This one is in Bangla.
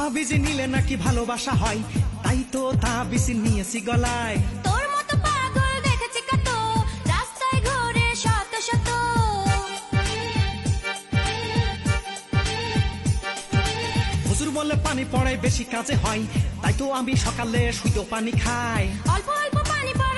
তাবিজ নিলে নাকি ভালোবাসা হয়, তাই তো তাবিজ নিয়েছি গলায়। তোর মতো পাগল দেখেছি কত, রাস্তায় ঘুরে শত শত। হুজুর বলে পানি পড়ে বেশি কাজে হয়, তাই তো আমি সকালে শুধু পানি খাই। অল্প অল্প পানি পড়ে